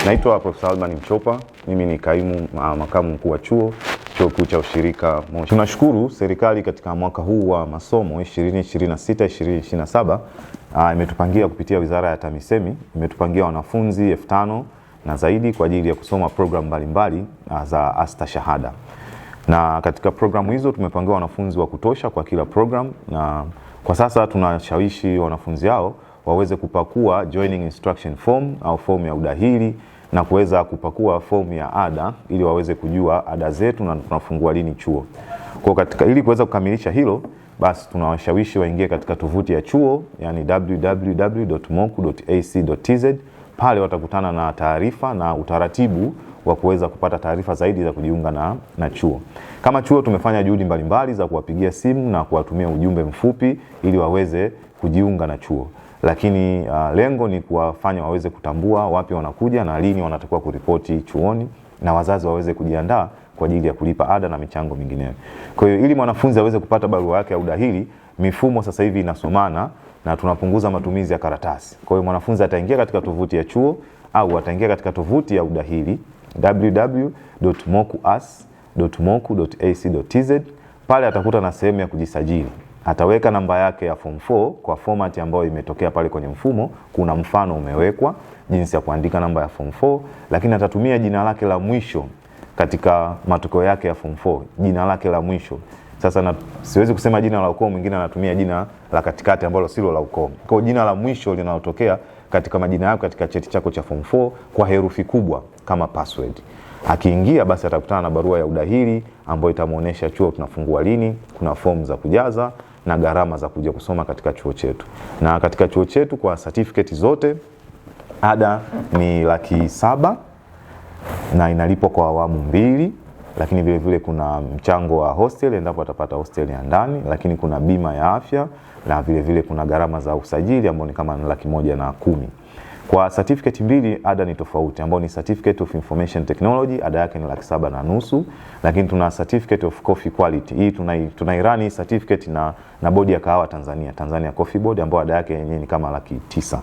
Naitwa Profesa Alban Mchopa, mimi ni kaimu makamu mkuu wa chuo kikuu cha ushirika Moshi. Tunashukuru serikali katika mwaka huu wa masomo 2026-2027 imetupangia kupitia Wizara ya TAMISEMI, imetupangia wanafunzi 5,000 na zaidi kwa ajili ya kusoma program mbalimbali za astashahada. Na katika programu hizo tumepangiwa wanafunzi wa kutosha kwa kila program, na kwa sasa tunashawishi wanafunzi hao waweze kupakua joining instruction form au form ya udahili na kuweza kupakua form ya ada ili waweze kujua ada zetu na tunafungua lini chuo. Kwa katika ili kuweza kukamilisha hilo, basi tunawashawishi waingie katika tovuti ya chuo, yani www.moku.ac.tz. Pale watakutana na taarifa na utaratibu wa kuweza kupata taarifa zaidi za kujiunga na chuo. Kama chuo tumefanya juhudi mbalimbali za kuwapigia simu na kuwatumia ujumbe mfupi ili waweze kujiunga na chuo. Lakini lengo ni kuwafanya waweze kutambua wapi wanakuja na lini wanatakiwa kuripoti chuoni, na wazazi waweze kujiandaa kwa ajili ya kulipa ada na michango mingineyo. Kwa hiyo ili mwanafunzi aweze kupata barua yake ya udahili, mifumo sasa hivi inasomana na tunapunguza matumizi ya karatasi. Kwa hiyo mwanafunzi ataingia katika tovuti ya chuo au ataingia katika tovuti ya udahili www.mokuas.moku.ac.tz. Pale atakuta na sehemu ya kujisajili. Ataweka namba yake ya form 4 kwa format ambayo imetokea pale kwenye mfumo. Kuna mfano umewekwa jinsi ya kuandika namba ya form 4, lakini atatumia jina lake la mwisho katika matokeo yake ya form 4, jina lake la mwisho. Sasa siwezi kusema jina la ukoo, mwingine anatumia jina la katikati ambalo silo la ukoo. Kwa jina la mwisho linalotokea katika majina yako katika cheti chako cha form 4 kwa herufi kubwa kama password. Akiingia basi atakutana na barua ya udahili ambayo itamuonesha chuo tunafungua lini, kuna form za kujaza na gharama za kuja kusoma katika chuo chetu. Na katika chuo chetu kwa certificate zote ada ni 700,000 na inalipwa kwa awamu 2, lakini vile vile kuna mchango wa hostel endapo atapata hostel ya ndani, lakini kuna bima ya afya na vile vile kuna gharama za usajili ambao ni kama 110,000. Kwa certificate mbili ada ni tofauti, ambao ni Certificate of Information Technology, ada yake ni 750,000, lakini tuna Certificate of Coffee Quality. Hii tunairani certificate na bodi ya kahawa Tanzania Coffee Board, ambao ada yake yenyewe ni kama 900,000.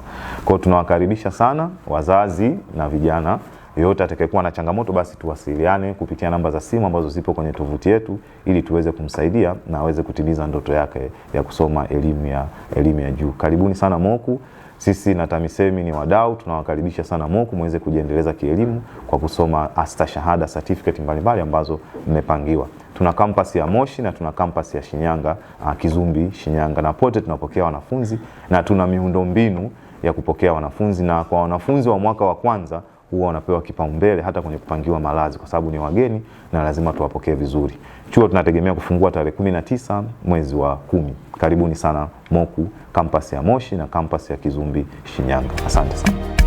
Kwa hiyo tunawakaribisha sana wazazi na vijana. Yote atakayekuwa na changamoto basi tuwasiliane kupitia namba za simu ambazo zipo kwenye tovuti yetu ili tuweze kumsaidia na aweze kutimiza ndoto yake ya kusoma elimu ya juu. Karibuni sana Moku. Sisi na TAMISEMI ni wadau, tunawakaribisha sana Moku muweze kujiendeleza kielimu kwa kusoma astashahada certificate mbalimbali ambazo mmepangiwa. Tuna campus ya Moshi na tuna campus ya Shinyanga, Kizumbi Shinyanga, na pote tunapokea wanafunzi na tuna miundombinu ya kupokea wanafunzi, na kwa wanafunzi wa mwaka wa kwanza huwa wanapewa kipaumbele hata kwenye kupangiwa malazi kwa sababu ni wageni na lazima tuwapokee vizuri. Chuo tunategemea kufungua tarehe 19 mwezi wa 10. Karibuni sana Moku, campus ya Moshi na campus ya Kizumbi Shinyanga. Asante sana.